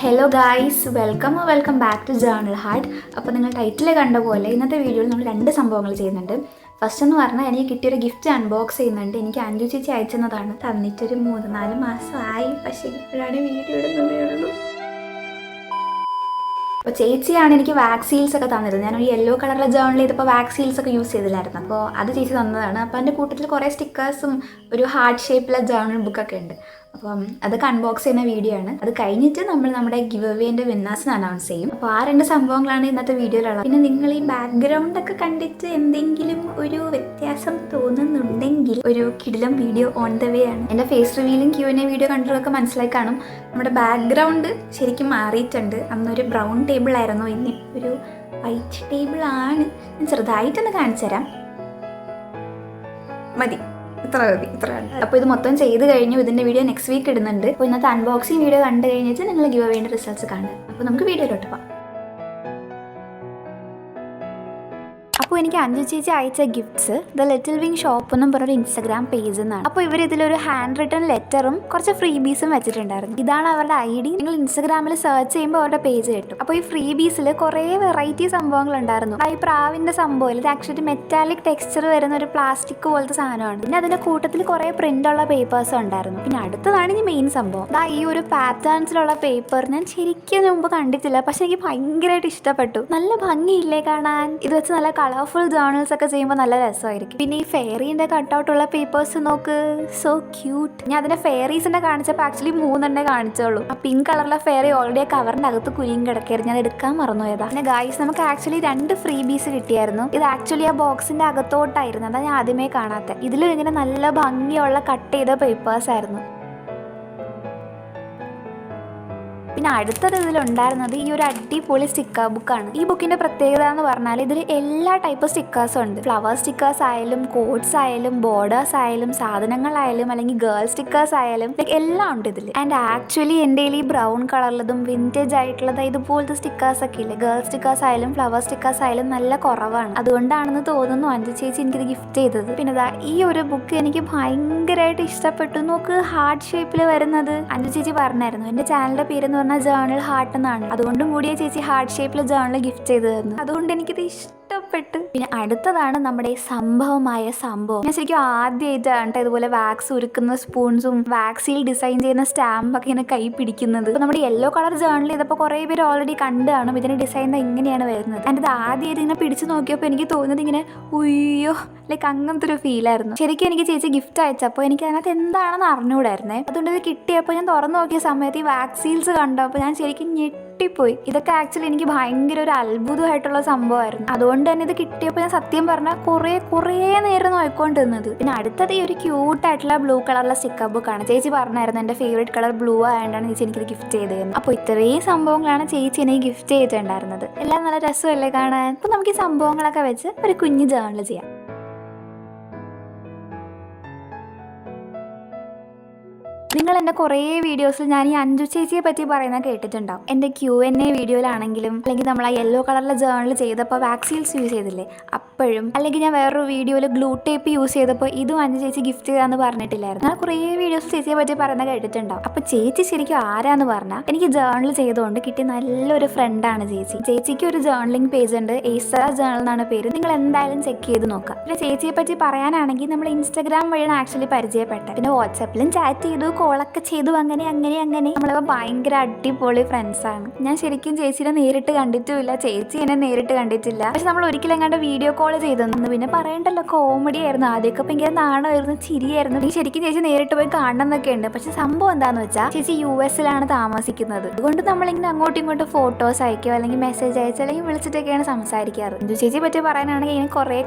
Hello guys, welcome back to journal heart. അപ്പോൾ നിങ്ങൾ title കണ്ട പോലെ ഇന്നത്തെ വീഡിയോയിൽ നമ്മൾ രണ്ട് സംഭവങ്ങൾ ചെയ്യുന്നുണ്ട്. ഫസ്റ്റ് എന്ന് പറഞ്ഞാൽ എനിക്ക് കിട്ടിയൊരു ഗിഫ്റ്റ് അൺബോക്സ് ചെയ്യുന്നുണ്ട്. എനിക്ക് അഞ്ജു ചേച്ചി അയച്ചെന്നതാണ്. തന്നിട്ടൊരു 3-4 മാസമായി, പക്ഷേ ഇപ്പോഴാണ് വീഡിയോ ഇടുന്നതേ ഉള്ളൂ. അപ്പോൾ ചേച്ചിയാണ് എനിക്ക് വാക്സ് സീൽസ് ഒക്കെ തന്നത്. ഞാനൊരു യെല്ലോ കളറിലെ ജേർണൽ ചെയ്തപ്പോൾ വാക്സ് സീൽസ് ഒക്കെ യൂസ് ചെയ്തില്ലായിരുന്നു. അപ്പോൾ അത് ചേച്ചി തന്നതാണ്. അപ്പോൾ എൻ്റെ കൂട്ടത്തിൽ കുറേ സ്റ്റിക്കേഴ്സും ഒരു ഹാർട്ട് ഷേപ്പിലെ ജേർണൽ ബുക്കൊക്കെ ഉണ്ട്. അപ്പം അതൊക്കെ അൺബോക്സ് ചെയ്യുന്ന വീഡിയോ ആണ്. അത് കഴിഞ്ഞിട്ട് നമ്മൾ നമ്മുടെ ഗിവ് അവേൻ്റെ വിന്നേഴ്സിന് അനൗൺസ് ചെയ്യും. അപ്പോൾ ആ രണ്ട് സംഭവങ്ങളാണ് ഇന്നത്തെ വീഡിയോയിലുള്ളത്. പിന്നെ നിങ്ങൾ ഈ ബാക്ക്ഗ്രൗണ്ടൊക്കെ കണ്ടിട്ട് എന്തെങ്കിലും ഒരു വ്യത്യാസം തോന്നുന്നുണ്ടെങ്കിൽ ഒരു കിടിലം വീഡിയോ ഓൺ ദ വേ ആണ്. എൻ്റെ ഫേസ് റിവീലും Q&A വീഡിയോ കണ്ടിട്ടൊക്കെ മനസ്സിലായി കാണും. നമ്മുടെ ബാക്ക്ഗ്രൗണ്ട് ശരിക്കും മാറിയിട്ടുണ്ട്. അന്നൊരു ബ്രൗൺ ടേബിൾ ആയിരുന്നു, ഇന്നിപ്പോൾ ഒരു വൈറ്റ് ടേബിൾ ആണ്. ഞാൻ ചെറുതായിട്ടൊന്ന് കാണിച്ചു തരാം. മതി, ഇത്ര കണ്ട്. അപ്പോൾ ഇത് മൊത്തം ചെയ്ത് കഴിഞ്ഞു. ഇതിൻ്റെ വീഡിയോ നെക്സ്റ്റ് വീക്ക് ഇടുന്നുണ്ട്. അപ്പോൾ ഇന്നത്തെ അൺബോക്സിങ് വീഡിയോ കണ്ടു കഴിഞ്ഞിട്ട് നിങ്ങൾ ഗിവ് അവേൻ്റെ റിസൾട്ട്സ് കാണുക. അപ്പോൾ നമുക്ക് വീഡിയോയിലോട്ട് പോകാം. അപ്പോൾ എനിക്ക് അഞ്ജു ചേച്ചി അയച്ച gifts the little wing shop എന്നും പറഞ്ഞൊരു ഇൻസ്റ്റാഗ്രാം പേജിൽ നിന്നാണ്. അപ്പോൾ ഇവർ ഇതിലൊരു ഹാൻഡ് റിട്ടൺ ലെറ്ററും കുറച്ച് ഫ്രീബീസും വെച്ചിട്ടുണ്ടായിരുന്നു. ഇതാണ് അവരുടെ ID. നിങ്ങൾ ഇൻസ്റ്റാഗ്രാമിൽ സെർച്ച് ചെയ്യുമ്പോൾ അവരുടെ പേജ് കിട്ടും. അപ്പോൾ ഈ ഫ്രീബീസിൽ കുറേ വെറൈറ്റി സംഭവങ്ങൾ ഉണ്ടായിരുന്നു. ഈ പ്രാവിൻ്റെ സംഭവം ഇത് ആക്ച്വലി മെറ്റാലിക് ടെക്സ്ചർ വരുന്ന ഒരു പ്ലാസ്റ്റിക് പോലത്തെ സാധനമാണ്. പിന്നെ അതിൻ്റെ കൂട്ടത്തിൽ കുറേ പ്രിൻ്റുള്ള പേപ്പേഴ്സും ഉണ്ടായിരുന്നു. പിന്നെ അടുത്തതാണ് ഈ മെയിൻ സംഭവം. ഈ ഒരു പാറ്റേൺസിലുള്ള പേപ്പർ ഞാൻ ശരിക്കും മുമ്പ് കണ്ടിട്ടില്ല, പക്ഷെ എനിക്ക് ഭയങ്കരമായിട്ട് ഇഷ്ടപ്പെട്ടു. നല്ല ഭംഗിയില്ലേ കാണാൻ? ഇത് വെച്ച് നല്ല കളർഫുൾ ജേർണൽസ് ഒക്കെ ചെയ്യുമ്പോൾ നല്ല രസമായിരിക്കും. പിന്നെ ഈ ഫെയറിന്റെ കട്ടൗട്ടുള്ള പേപ്പേഴ്സ് നോക്ക്, സോ ക്യൂട്ട്. ഞാൻ അതിന്റെ ഫെയറീസിന്റെ കാണിച്ചപ്പോൾ ആക്ച്വലി 3 കാണിച്ചുള്ളൂ. ആ പിങ്ക് കളറിലെ ഫെയറി ഓൾറെഡി ആ കവറിന്റെ അകത്ത് കുരുങ്ങി കിടക്കായിരുന്നു, ഞാൻ എടുക്കാൻ മറന്നുപോയതാ. പിന്നെ ഗൈസ്, നമുക്ക് ആക്ച്വലി 2 ഫ്രീബീസ് കിട്ടിയായിരുന്നു. ഇത് ആക്ച്വലി ആ ബോക്സിന്റെ അകത്തോട്ടായിരുന്നു, അതാ ഞാൻ ആദ്യമേ കാണാത്ത. ഇതിലും ഇങ്ങനെ നല്ല ഭംഗിയുള്ള കട്ട് ചെയ്ത പേപ്പേഴ്സ് ആയിരുന്നു. പിന്നെ അടുത്തത് ഇതിലുണ്ടായിരുന്നത് ഈ ഒരു അടിപൊളി സ്റ്റിക്കർ ബുക്കാണ്. ഈ ബുക്കിന്റെ പ്രത്യേകത എന്ന് പറഞ്ഞാൽ ഇതിൽ എല്ലാ ടൈപ്പ് സ്റ്റിക്കേഴ്സും ഉണ്ട്. ഫ്ലവർ സ്റ്റിക്കേഴ്സ് ആയാലും, കോഡ്സ് ആയാലും, ബോർഡേഴ്സ് ആയാലും, സാധനങ്ങളായാലും, അല്ലെങ്കിൽ ഗേൾ സ്റ്റിക്കേഴ്സ് ആയാലും, എല്ലാം ഉണ്ട് ഇതിൽ. ആൻഡ് ആക്ച്വലി എൻ്റെ ഈ ബ്രൗൺ കളറിലതും വിൻറ്റേജ് ആയിട്ടുള്ളത് ഇതുപോലത്തെ സ്റ്റിക്കേഴ്സ് ഒക്കെ ഇല്ലേ, ഗേൾ സ്റ്റിക്കേഴ്സ് ആയാലും ഫ്ലവർ സ്റ്റിക്കേഴ്സ് ആയാലും നല്ല കുറവാണ്. അതുകൊണ്ടാണെന്ന് തോന്നുന്നു അഞ്ജു ചേച്ചി എനിക്കിത് ഗിഫ്റ്റ് ചെയ്തത്. പിന്നെ ഈ ഒരു ബുക്ക് എനിക്ക് ഭയങ്കരമായിട്ട് ഇഷ്ടപ്പെട്ടു. നോക്ക്, ഹാർട്ട് ഷേപ്പിൽ വരുന്നത്. അഞ്ജു ചേച്ചി പറഞ്ഞായിരുന്നു എൻ്റെ ചാനലിന്റെ പേരെന്ന് ജേർണൽ ഹാർട്ട് എന്നാണ്. അതുകൊണ്ടും കൂടിയ ചേച്ചി ഹാർട്ട് ഷേപ്പിൽ ജേർണൽ ഗിഫ്റ്റ് ചെയ്തു തന്നു. അതുകൊണ്ട് എനിക്കിത് ഇഷ്ടപ്പെട്ടു. പിന്നെ അടുത്തതാണ് നമ്മുടെ സംഭവമായ സംഭവം. ഞാൻ ശരിക്കും ആദ്യമായിട്ടാണ് ഇതുപോലെ വാക്സ് ഉരുക്കുന്ന സ്പൂൺസും വാക്സിൽ ഡിസൈൻ ചെയ്യുന്ന സ്റ്റാമ്പൊക്കെ ഇങ്ങനെ കൈ പിടിക്കുന്നത്. അപ്പോൾ നമ്മുടെ യെല്ലോ കളർ ജേർണൽ ചെയ്തപ്പോൾ കുറേ പേര് ഓൾറെഡി കണ്ടു കാണും ഇതിന്റെ ഡിസൈൻ ഇങ്ങനെയാണ് വരുന്നത്. എൻ്റെ ഇത് ആദ്യമായിട്ട് ഇങ്ങനെ പിടിച്ചു നോക്കിയപ്പോൾ എനിക്ക് തോന്നുന്നത് ഇങ്ങനെ ഉയ്യോ, അങ്ങനത്തെ ഒരു ഫീലായിരുന്നു. ശരിക്കും എനിക്ക് ചേച്ചി ഗിഫ്റ്റ് അയച്ചപ്പോൾ എനിക്ക് അതിനകത്ത് എന്താണെന്ന് അറിഞ്ഞുകൂടായിരുന്നേ. അതുകൊണ്ട് ഇത് കിട്ടിയപ്പോൾ ഞാൻ തുറന്നു നോക്കിയ സമയത്ത് ഈ വാക്സീൽസ് കണ്ടപ്പോൾ ഞാൻ ശരിക്കും ഞെട്ടിപ്പോയി. ഇതൊക്കെ ആക്ച്വലി എനിക്ക് ഭയങ്കര ഒരു അത്ഭുതമായിട്ടുള്ള സംഭവമായിരുന്നു. അതുകൊണ്ട് തന്നെ ഇത് കിട്ടിയപ്പോൾ ഞാൻ സത്യം പറഞ്ഞാൽ കുറേ നേരം നോക്കിക്കൊണ്ടിരുന്നത്. പിന്നെ അടുത്തത് ഈ ഒരു ക്യൂട്ടായിട്ടുള്ള ബ്ലൂ കളറുള്ള സ്റ്റിക്കർ ബുക്കാണ്. ചേച്ചി പറഞ്ഞായിരുന്നു എൻ്റെ ഫേവറേറ്റ് കളർ ബ്ലൂ ആയതുകൊണ്ടാണ് ചേച്ചി എനിക്കിത് ഗിഫ്റ്റ് ചെയ്തത്. അപ്പോൾ ഇത്രയും സംഭവങ്ങളാണ് ചേച്ചി എനിക്ക് ഗിഫ്റ്റ് ചെയ്തിട്ടുണ്ടായിരുന്നത്. എല്ലാം നല്ല രസമല്ലേ കാണാൻ? അപ്പോൾ നമുക്ക് ഈ സംഭവങ്ങളൊക്കെ വെച്ച് ഒരു കുഞ്ഞു ജേർണൽ ചെയ്യാം. നിങ്ങൾ എൻ്റെ കുറേ വീഡിയോസിൽ ഞാൻ ഈ അഞ്ജു ചേച്ചിയെ പറ്റി പറയുന്നത് കേട്ടിട്ടുണ്ടാവും. എൻ്റെ Q&A വീഡിയോയിലാണെങ്കിലും, അല്ലെങ്കിൽ നമ്മൾ ആ യെല്ലോ കളറിലെ ജേർണൽ ചെയ്തപ്പോൾ വാക്സീൽസ് യൂസ് ചെയ്തില്ലേ അപ്പോഴും, അല്ലെങ്കിൽ ഞാൻ വേറൊരു വീഡിയോയിൽ ഗ്ലൂ ടേപ്പ് യൂസ് ചെയ്തപ്പോൾ ഇതും അഞ്ജു ചേച്ചി ഗിഫ്റ്റ് ചെയ്താന്ന് പറഞ്ഞിട്ടില്ലായിരുന്നു. ഞാൻ കുറേ വീഡിയോസ് ചേച്ചിയെ പറ്റി പറയുന്നത് കേട്ടിട്ടുണ്ടാവും. അപ്പോൾ ചേച്ചി ശരിക്കും ആരാന്ന് പറഞ്ഞാൽ എനിക്ക് ജേർണൽ ചെയ്തുകൊണ്ട് കിട്ടിയ നല്ലൊരു ഫ്രണ്ടാണ് ചേച്ചി. ചേച്ചിക്ക് ഒരു ജേർണലിംഗ് പേജ് ഉണ്ട്, ഏസ്റ്റർ ജേർണൽ എന്നാണ് പേര്. നിങ്ങൾ എന്തായാലും ചെക്ക് ചെയ്ത് നോക്കാം. പിന്നെ ചേച്ചിയെ പറ്റി പറയാനാണെങ്കിൽ നമ്മൾ ഇൻസ്റ്റാഗ്രാം വഴിയാണ് ആക്ച്വലി പരിചയപ്പെട്ടത്. പിന്നെ വാട്സാപ്പിലും ചാറ്റ് ചെയ്തു, കോളൊക്കെ ചെയ്തു, അങ്ങനെ നമ്മളൊക്കെ ഭയങ്കര അടിപൊളി ഫ്രണ്ട്സാണ്. ഞാൻ ശരിക്കും ചേച്ചിനെ നേരിട്ട് കണ്ടിട്ടുമില്ല, ചേച്ചി എന്നെ നേരിട്ട് കണ്ടിട്ടില്ല. പക്ഷെ നമ്മൾ ഒരിക്കലും എങ്ങാണ്ട് വീഡിയോ കോൾ ചെയ്തെന്നു. പിന്നെ പറയണ്ടല്ലോ, കോമഡി ആയിരുന്നു. ആദ്യമൊക്കെ ഭയങ്കര നാണമായിരുന്നു, ചിരിയായിരുന്നു. ഈ ശരിക്കും ചേച്ചി നേരിട്ട് പോയി കാണണം എന്നൊക്കെ ഉണ്ട്. പക്ഷെ സംഭവം എന്താണെന്ന് വെച്ചാൽ ചേച്ചി US-ലാണ് താമസിക്കുന്നത്. അതുകൊണ്ട് നമ്മളിങ്ങനെ അങ്ങോട്ടും ഇങ്ങോട്ടും ഫോട്ടോസ് അയക്കോ, അല്ലെങ്കിൽ മെസ്സേജ് അയച്ചോ, അല്ലെങ്കിൽ വിളിച്ചിട്ടൊക്കെയാണ് സംസാരിക്കാറ്. ചേച്ചിയെ പറ്റി പറയാനാണെങ്കിൽ ഇനി കുറേ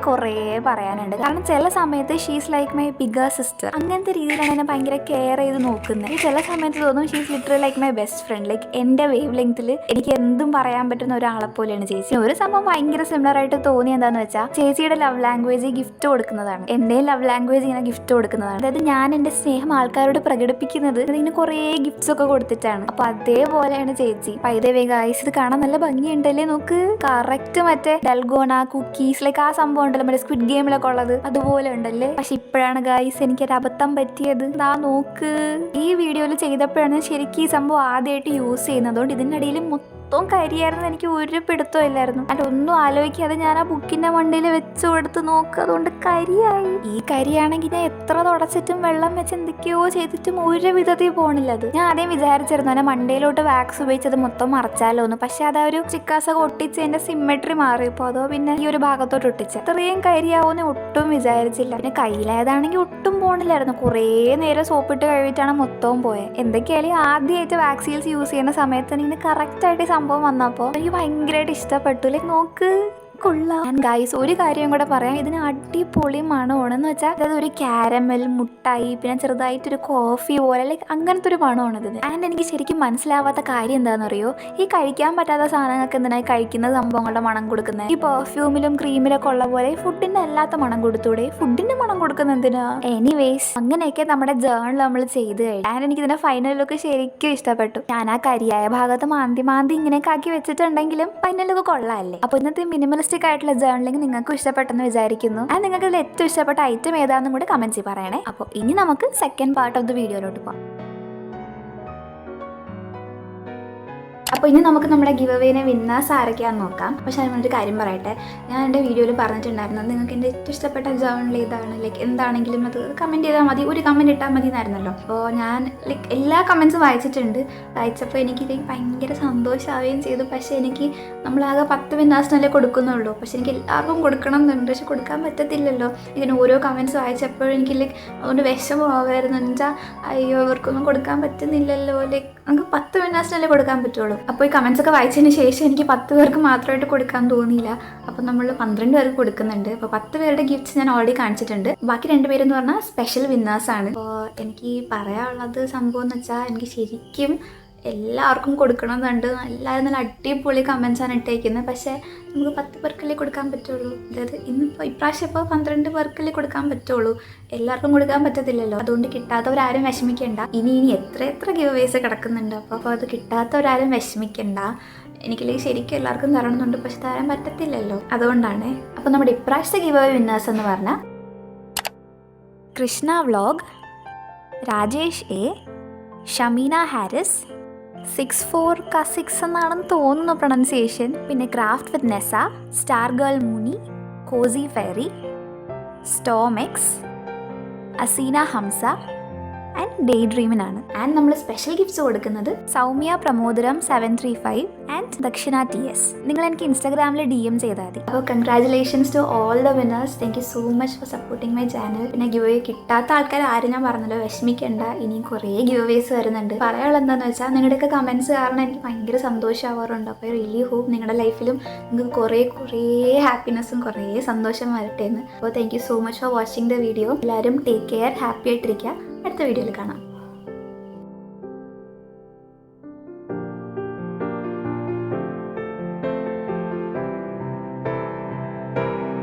പറയാനുണ്ട്. കാരണം ചില സമയത്ത് she's like my bigger sister, അങ്ങനത്തെ രീതിയിലാണ് എന്നെ ഭയങ്കര കെയർ ചെയ്ത് നോക്കുന്നത്. ചില സമയത്ത് തോന്നും she's literally like my best friend. എൻ്റെ വേവ് ലെങ്ത്തിൽ എനിക്ക് എന്തും പറയാൻ പറ്റുന്ന ഒരാളെ പോലെയാണ് ചേച്ചി. ഒരു സംഭവം ഭയങ്കര സിമിലർ ആയിട്ട് തോന്നി എന്താന്ന് വെച്ചാൽ ചേച്ചിയുടെ ലവ് ലാംഗ്വേജ് ഗിഫ്റ്റ് കൊടുക്കുന്നതാണ്. എൻ്റെയും ലവ് ലാംഗ്വേജ് ഇങ്ങനെ ഗിഫ്റ്റ് കൊടുക്കുന്നതാണ്. അതായത് ഞാൻ എൻ്റെ സ്നേഹം ആൾക്കാരോട് പ്രകടിപ്പിക്കുന്നത് അതിന് കുറേ ഗിഫ്റ്റ്സ് ഒക്കെ കൊടുത്തിട്ടാണ്. അപ്പൊ അതേപോലെയാണ് ചേച്ചി. പൈതവേ ഗൈസ്, ഇത് കാണാൻ നല്ല ഭംഗിയുണ്ടല്ലേ? നോക്ക്, കറക്റ്റ് മറ്റേ ഡൽഗോണ കുക്കീസ് ആ സംഭവം ഉണ്ടല്ലോ മറ്റേ സ്ക്വിഡ് ഗെയിമിലൊക്കെ ഉള്ളത്, അതുപോലെ ഉണ്ടല്ലേ. പക്ഷെ ഇപ്പോഴാണ് ഗൈസ് എനിക്കൊരു അബദ്ധം പറ്റിയത്. നോക്ക്, ഈ വീഡിയോയിൽ ചെയ്തപ്പോഴാണ് ശരിക്കും ഈ സംഭവം ആദ്യമായിട്ട് യൂസ് ചെയ്യുന്നത്. അതുകൊണ്ട് ഇതിൻ്റെ ഇടയിൽ മൊത്തം കരിയായിരുന്നു. എനിക്ക് ഒരു പിടുത്തം ഇല്ലായിരുന്നു. ഒന്നും ആലോചിക്കാതെ ഞാൻ ആ ബുക്കിന്റെ മണ്ടയിൽ വെച്ച് കൊടുത്ത് നോക്കുക. അതുകൊണ്ട് കരിയായി. ഈ കരിയാണെങ്കിൽ ഞാൻ എത്ര തുടച്ചിട്ടും വെള്ളം വെച്ച് എന്തൊക്കെയോ ചെയ്തിട്ടും ഒരു വിധത്തിൽ പോണില്ല. അത് ഞാൻ ആദ്യം വിചാരിച്ചിരുന്നു എന്നെ മണ്ടയിലോട്ട് വാക്സ് ഉപയോഗിച്ചത് മൊത്തം മറച്ചാലോ എന്ന്. പക്ഷെ അതാ ഒരു ചിക്കാസൊക്കെ ഒട്ടിച്ച് എന്റെ സിമ്മെട്രി മാറിയപ്പോൾ അതോ പിന്നെ ഈ ഒരു ഭാഗത്തോട്ട് ഒട്ടിച്ച് ഇത്രയും കരിയാവോന്ന് ഒട്ടും വിചാരിച്ചില്ല. പിന്നെ കയ്യിലായതാണെങ്കിൽ ഒട്ടും പോണില്ലായിരുന്നു. കുറേ നേരം സോപ്പിട്ട് കഴിവിട്ടാണ് മൊത്തവും പോയത്. എന്തൊക്കെയായാലും ആദ്യമായിട്ട് വാക്സീൽസ് യൂസ് ചെയ്യുന്ന സമയത്ത് എനിക്ക് കറക്റ്റായിട്ട് സംഭവം വന്നപ്പോൾ എനിക്ക് ഭയങ്കരമായിട്ട് ഇഷ്ടപ്പെട്ടു. ലൈക്ക് നോക്ക് കൊള്ളാം. ഗൈസ് ഒരു കാര്യം കൂടെ പറയാം, ഇതിന് അടിപൊളി മണമാണ്. എന്ന് വെച്ചാൽ അതായത് ഒരു കാരമൽ മുട്ടായി പിന്നെ ചെറുതായിട്ടൊരു കോഫി പോലെ ലൈക്ക് അങ്ങനത്തെ ഒരു മണമാണ് ഇതിന്. ആൻഡ് എനിക്ക് ശരിക്കും മനസ്സിലാവാത്ത കാര്യം എന്താണെന്ന് അറിയോ, ഈ കഴിക്കാൻ പറ്റാത്ത സാധനങ്ങൾക്ക് എന്തിനായി കഴിക്കുന്ന സംഭവങ്ങളുടെ മണം കൊടുക്കുന്നത്? ഈ പെർഫ്യൂമിലും ക്രീമിലൊക്കെ ഉള്ള പോലെ ഫുഡിന്റെ അല്ലാത്ത മണം കൊടുത്തൂടെ? ഫുഡിന്റെ മണം കൊടുക്കുന്ന എന്തിനാ? എനിവേസ് അങ്ങനെയൊക്കെ നമ്മുടെ ജേർണൽ നമ്മൾ ചെയ്ത് കഴിഞ്ഞു. ആൻഡ് എനിക്ക് ഇതിന്റെ ഫൈനൽ ലുക്ക് ശരിക്കും ഇഷ്ടപ്പെട്ടു. ഞാൻ ആ കരിയായ ഭാഗത്ത് മാന്തി ഇങ്ങനെയൊക്കെ ആക്കി വെച്ചിട്ടുണ്ടെങ്കിലും ഫൈനൽ ലുക്ക് കൊള്ളാമല്ലേ? അപ്പോൾ ഇന്നത്തെ മിനിമലിസ്റ്റ് ആയിട്ടുള്ള ജേർണലിംഗ് നിങ്ങൾക്ക് ഇഷ്ടപ്പെട്ടെന്ന് വിചാരിക്കുന്നു. ആൻഡ് നിങ്ങൾക്ക് ഇതിൽ ഏറ്റവും ഇഷ്ടപ്പെട്ട ഐറ്റം ഏതാണെന്നും കൂടി കമന്റ്സിൽ പറയണേ. അപ്പോൾ ഇനി നമുക്ക് സെക്കൻഡ് പാർട്ട് ഓഫ് ദ വീഡിയോയിലോട്ട് പോകാം. അപ്പോൾ ഇനി നമുക്ക് നമ്മുടെ ഗിവ് അവേനെ വിന്നേഴ്സ് ആരൊക്കെയാണെന്ന് നോക്കാം. പക്ഷെ അതിനൊരു കാര്യം പറയട്ടെ, ഞാൻ എൻ്റെ വീഡിയോയിൽ പറഞ്ഞിട്ടുണ്ടായിരുന്നു നിങ്ങൾക്ക് എൻ്റെ ഏറ്റവും ഇഷ്ടപ്പെട്ട ജേർണൽ ഏതാണ്, ലൈക്ക് എന്താണെങ്കിലും അത് കമൻറ്റ് ചെയ്താൽ മതി, ഒരു കമൻറ്റ് ഇട്ടാൽ മതി എന്നായിരുന്നല്ലോ. അപ്പോൾ ഞാൻ ലൈക്ക് എല്ലാ കമൻറ്റ്സും വായിച്ചിട്ടുണ്ട്. വായിച്ചപ്പോൾ എനിക്ക് ലൈക്ക് ഭയങ്കര സന്തോഷമാവുകയും ചെയ്തു. പക്ഷേ എനിക്ക് നമ്മളാകെ 10 വിന്നേഴ്സിനല്ലേ കൊടുക്കുന്നുള്ളൂ. പക്ഷെ എനിക്ക് എല്ലാവർക്കും കൊടുക്കണം എന്നുണ്ട്, പക്ഷെ കൊടുക്കാൻ പറ്റത്തില്ലല്ലോ. ഇതിന് ഓരോ കമൻറ്റ്സ് വായിച്ചപ്പോഴും എനിക്ക് ലൈക്ക് അതുകൊണ്ട് വിഷമമാവായിരുന്നു. എന്നുവെച്ചാൽ അയ്യോ ഇവർക്കൊന്നും കൊടുക്കാൻ പറ്റുന്നില്ലല്ലോ, ലൈക്ക് നമുക്ക് 10 വിന്നേഴ്സിനല്ലേ കൊടുക്കാൻ പറ്റുള്ളൂ. അപ്പോൾ ഈ കമൻസ് ഒക്കെ വായിച്ചതിന് ശേഷം എനിക്ക് 10 പേർക്ക് മാത്രമായിട്ട് കൊടുക്കാൻ തോന്നിയില്ല. അപ്പോൾ നമ്മൾ 12 പേർക്ക് കൊടുക്കുന്നുണ്ട്. അപ്പോൾ 10 പേരുടെ ഗിഫ്റ്റ്സ് ഞാൻ ഓൾറെഡി കാണിച്ചിട്ടുണ്ട്. ബാക്കി 2 പേരെന്ന് പറഞ്ഞാൽ സ്പെഷ്യൽ വിന്നേഴ്സാണ്. അപ്പോൾ എനിക്ക് പറയാനുള്ളത് സംഭവം എന്ന് വെച്ചാൽ എനിക്ക് ശരിക്കും എല്ലാവർക്കും കൊടുക്കണമെന്നുണ്ട്. എല്ലാവരും നല്ല അടിപൊളി കമൻസാണ് ഇട്ടേക്കുന്നത്. പക്ഷേ നമുക്ക് 10 പേർക്കല്ലേ കൊടുക്കാൻ പറ്റുള്ളൂ. അതായത് ഇപ്രാവശ്യം ഇപ്പോൾ 12 പേർക്കല്ലേ കൊടുക്കാൻ പറ്റുള്ളൂ. എല്ലാവർക്കും കൊടുക്കാൻ പറ്റത്തില്ലല്ലോ. അതുകൊണ്ട് കിട്ടാത്തവരാരും വിഷമിക്കേണ്ട. ഇനി എത്ര ഗിവ് അവേസ് കിടക്കുന്നുണ്ട്. അപ്പോൾ അത് കിട്ടാത്തവരാരും വിഷമിക്കേണ്ട. എനിക്കില്ലെങ്കിൽ ശരിക്കും എല്ലാവർക്കും തരണമെന്നുണ്ട്, പക്ഷെ തരാൻ പറ്റത്തില്ലല്ലോ. അതുകൊണ്ടാണ്. അപ്പോൾ നമ്മുടെ ഇപ്രാവശ്യത്തെ ഗിവ് അവേ വിന്നേഴ്സ് എന്ന് പറഞ്ഞാൽ Krishna vlog, Rajesh A, Shameena Haris, 64K6 എന്നാണെന്ന് തോന്നുന്നു പ്രൊണൗൺസിയേഷൻ, പിന്നെ craft with Nesa, star girl Moony, cozy fairy, സ്റ്റോമെക്സ്, അസീന ഹംസ ആൻഡ് ഡേ ഡ്രീമിനാണ്. ആൻഡ് നമ്മൾ സ്പെഷ്യൽ ഗിഫ്റ്റ്സ് കൊടുക്കുന്നത് സൗമ്യ പ്രമോദരം 735 ആൻഡ് ദക്ഷിണ TS. നിങ്ങൾ എനിക്ക് ഇൻസ്റ്റാഗ്രാമിൽ DM ചെയ്താൽ മതി. അപ്പോൾ congratulations to all the winners. Thank you so much for supporting my channel. പിന്നെ ഗിവ് അവേ കിട്ടാത്ത ആൾക്കാർ ആരും ഞാൻ പറഞ്ഞല്ലോ വിഷമിക്കേണ്ട. ഇനിയും കുറേ ഗിവ് അവേസ് വരുന്നുണ്ട്. പറയാനുള്ളത് എന്താണെന്ന് വെച്ചാൽ നിങ്ങളുടെയൊക്കെ കമൻറ്റ്സ് കാരണം എനിക്ക് ഭയങ്കര സന്തോഷമാവാറുണ്ട്. അപ്പോൾ ഐ റിയലി ഹോപ്പ് നിങ്ങളുടെ ലൈഫിലും നിങ്ങൾക്ക് കുറേ ഹാപ്പിനെസ്സും കുറേ സന്തോഷം വരട്ടെ എന്ന്. അപ്പോൾ thank you so much for watching the video. എല്ലാവരും ടേക്ക് കെയർ, ഹാപ്പി ആയിട്ടിരിക്കുക. അടുത്ത വീഡിയോയിൽ കാണാം.